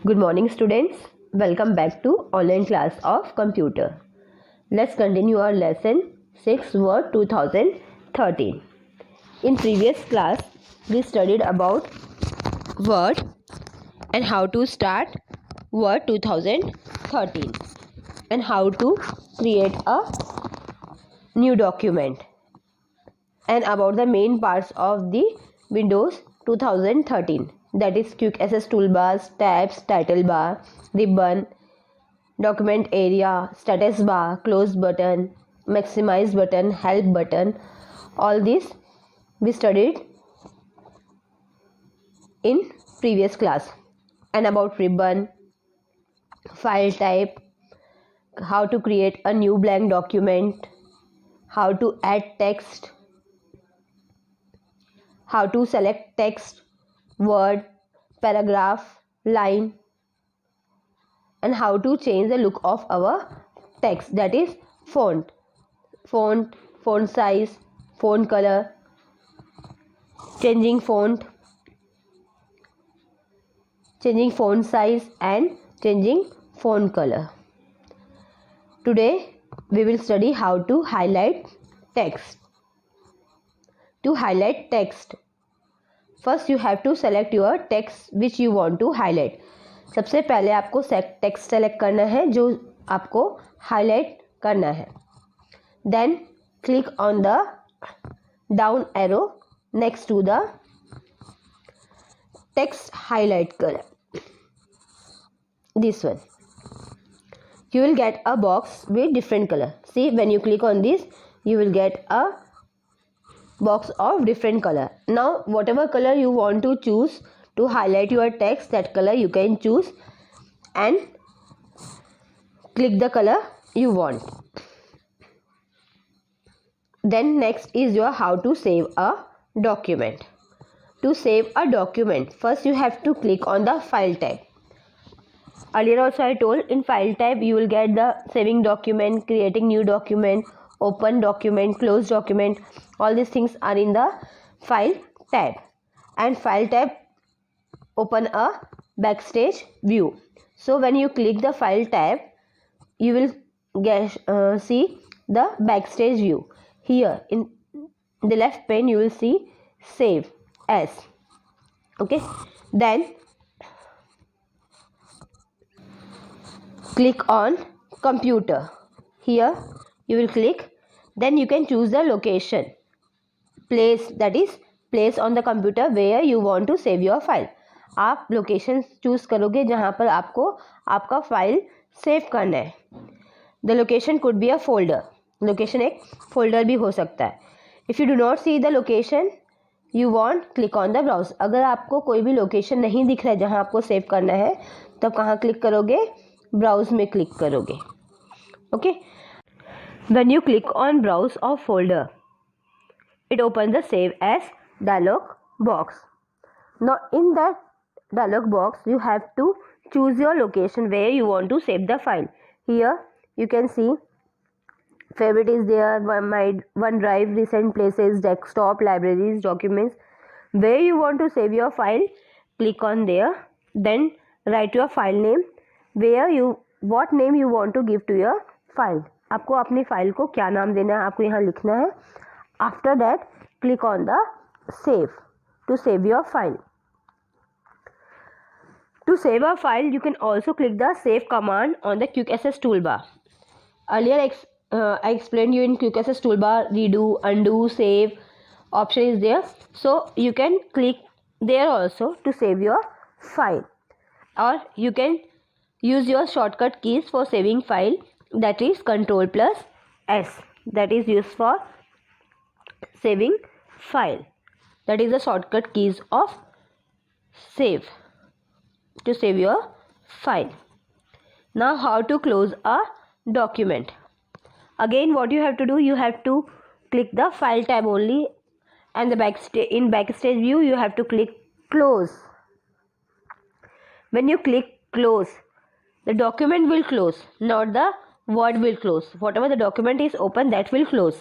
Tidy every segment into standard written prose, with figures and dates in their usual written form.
Good morning students. Welcome back to online class of computer. Let's continue our lesson 6 Word 2013. In previous class we studied about Word and how to start Word 2013 and how to create a new document and about the main parts of the Windows 2013, that is quick access toolbars, tabs, title bar, ribbon, document area, status bar, close button, maximize button, help button. All this we studied in previous class. And about ribbon, file type, how to create a new blank document, how to add text, how to select text, word, paragraph, line, and how to change the look of our text, that is font size, font color, changing font size and changing font color. Today we will study how to highlight text. To highlight text, first you have to select your text which you want to highlight. सबसे पहले आपको text select करना है जो आपको highlight करना है. Then click on the down arrow next to the text highlight colour, this one. You will get a box with different color. See, when you click on this you will get a box of different color. Now whatever color you want to choose to highlight your text, that color you can choose and click the color you want. Then next is your how to save a document. To save a document, first you have to click on the file tab. Earlier also I told, in file tab you will get the saving document, creating new document, open document, close document. All these things are in the file tab, and file tab open a backstage view. So when you click the file tab you will see the backstage view. Here in the left pane you will see save as. Okay, then click on computer. Here you will click, then you can choose the location, place, that is place on the computer where you want to save your file. आप location choose करोगे जहाँ पर आपको आपका file save करना है. The location could be a folder. Location एक folder भी हो सकता है. If you do not see the location you want, click on the browse. अगर आपको कोई भी लोकेशन नहीं दिख रहा है जहाँ आपको सेव करना है तो कहाँ क्लिक करोगे? ब्राउज में क्लिक करोगे. Okay, when you click on browse of folder it opens the save as dialog box. Now in that dialog box you have to choose your location where you want to save the file. Here you can see favorite is there, OneDrive, recent places, desktop, libraries, documents. Where you want to save your file, click on there. Then write your file name, what name you want to give to your file. आपको अपनी file को क्या नाम देना है आपको यहाँ लिखना है. After that click on the save to save your file. To save a file you can also click the save command on the quick access toolbar. Earlier I explained you in quick access toolbar redo, undo, save option is there, so you can click there also to save your file, or you can use your shortcut keys for saving file, that is Ctrl plus S, that is used for saving file. That is the shortcut keys of save to save your file. Now how to close a document. Again what you have to do, you have to click the file tab only, and the backstage view you have to click close. When you click close, the document will close, not the word will close. Whatever the document is open, that will close.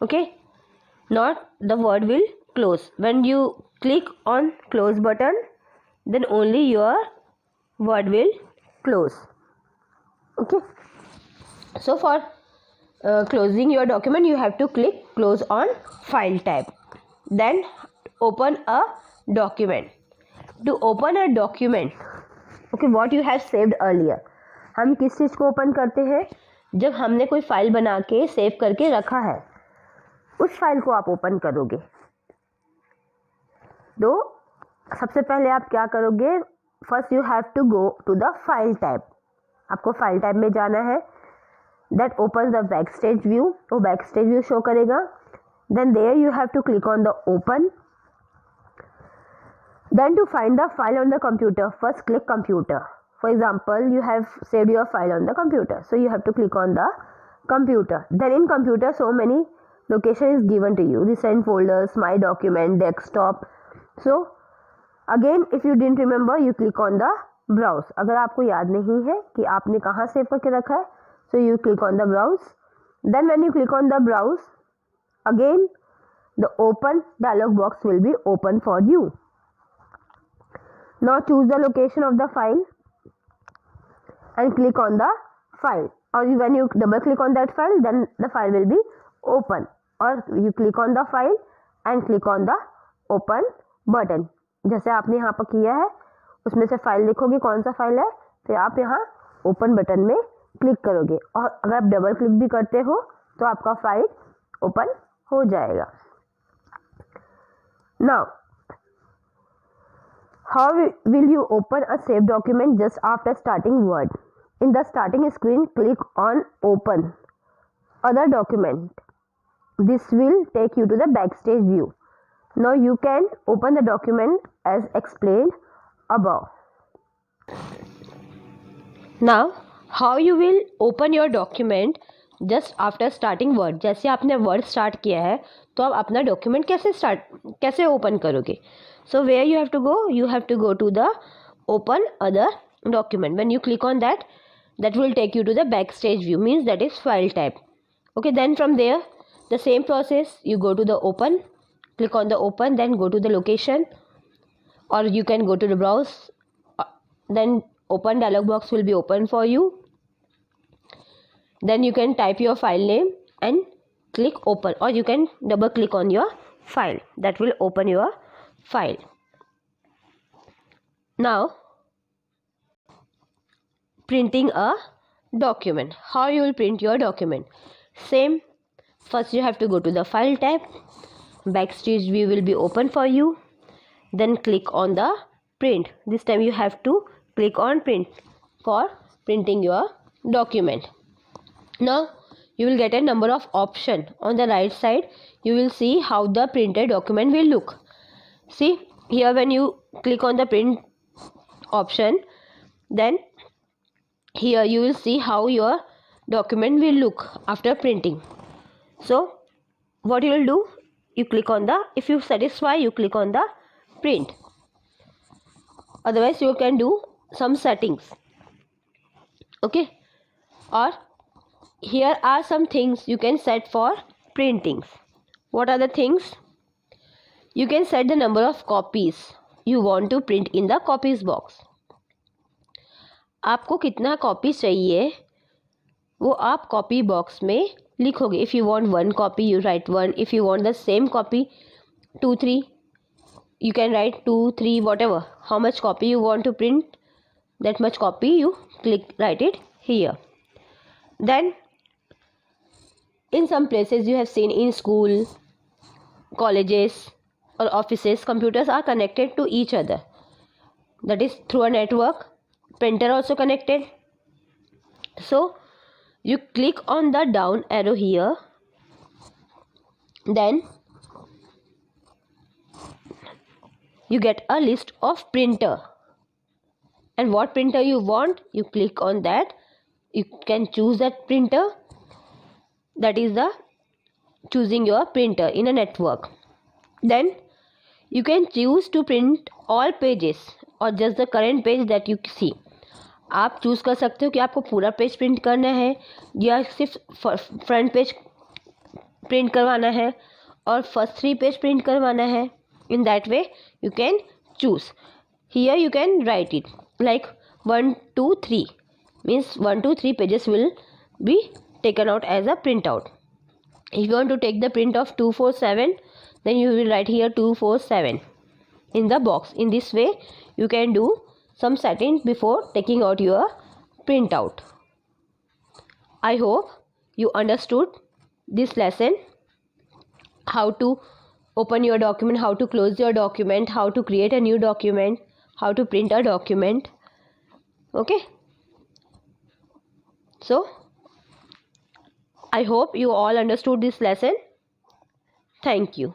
Okay, not the word will close. When you click on close button, then only your Word will close. Okay. So for closing your document, you have to click close on file tab. Then open a document. To open a document, okay, what you have saved earlier. हम किस चीज़ को open करते हैं? जब हमने कोई file बना के सेव करके रखा है, उस फाइल को आप ओपन करोगे. तो सबसे पहले आप क्या करोगे? First you have to go to the file tab. आपको फाइल टैब में जाना है. That open the backstage view. वो बैक स्टेज व्यू शो करेगा. Then there you have to click on the open. Then to find the file on the computer, first click computer. For example, you have saved your file on the computer, so you have to click on the computer. Then in computer, so many location is given to you: recent folders, my document, desktop. So again, if you didn't remember, you click on the browse. अगर आपको याद नहीं है कि आपने कहाँ save करके रखा है, so you click on the browse. Then when you click on the browse, again the open dialog box will be open for you. Now choose the location of the file and click on the file. Or when you double click on that file, then the file will be open. Or you click on the file and click on the open button. जैसे आपने यहाँ पर किया है, उसमें से file देखोगे कौन सा फाइल है, फिर आप यहाँ ओपन बटन में क्लिक करोगे. और अगर आप डबल क्लिक भी करते हो तो आपका फाइल ओपन हो जाएगा. Now how will you open a saved document just after starting Word? In the starting screen, click on Open Other Document. This will take you to the backstage view. Now you can open the document as explained above. Now how you will open your document just after starting Word? जैसे आपने Word start किया है तो आप अपना document कैसे open करोगे? So where you have to go? You have to go to the open other document. When you click on that, that will take you to the backstage view, means that is file type. Okay, then from there, the same process, you go to the open, click on the open, then go to the location, or you can go to the browse, then open dialog box will be open for you. Then you can type your file name and click open, or you can double click on your file. That will open your file. Now printing a document. How you will print your document? Same. First you have to go to the file tab. Backstage view will be open for you. Then click on the print. This time you have to click on print for printing your document. Now you will get a number of options. On the right side you will see how the printed document will look. See here, when you click on the print option, then here you will see how your document will look after printing. So what you will do, you click on the, if you satisfy, you click on the print. Otherwise you can do some settings. Okay, or here are some things you can set for printings. What are the things? You can set the number of copies you want to print in the copies box. आपको कितना copy चाहिए वो आप copy box में लिखोगे. If you want 1 copy, you write 1. If you want the same copy 2, 3, you can write 2, 3, whatever. How much copy you want to print, that much copy you write it here. Then in some places you have seen, in school, colleges or offices, computers are connected to each other. That is through a network. Printer also connected. So you click on the down arrow here. Then you get a list of printer. And what printer you want, you click on that. You can choose that printer. That is the choosing your printer in a network. Then you can choose to print all pages or just the current page that you see. आप choose कर सकते हो कि आपको पूरा page print करना है या सिर्फ फ्रंट पेज प्रिंट करवाना है और फर्स्ट 3 पेज प्रिंट करवाना है. In that way you can choose. Here you can write it like 1 to 3 means 1 to 3 pages will be taken out as a printout. If you want to take the print of 247, then you will write here 247 in the box. In this way you can do some settings before taking out your printout. I hope you understood this lesson, how to open your document, how to close your document, how to create a new document, how to print a document. Okay, so I hope you all understood this lesson. Thank you.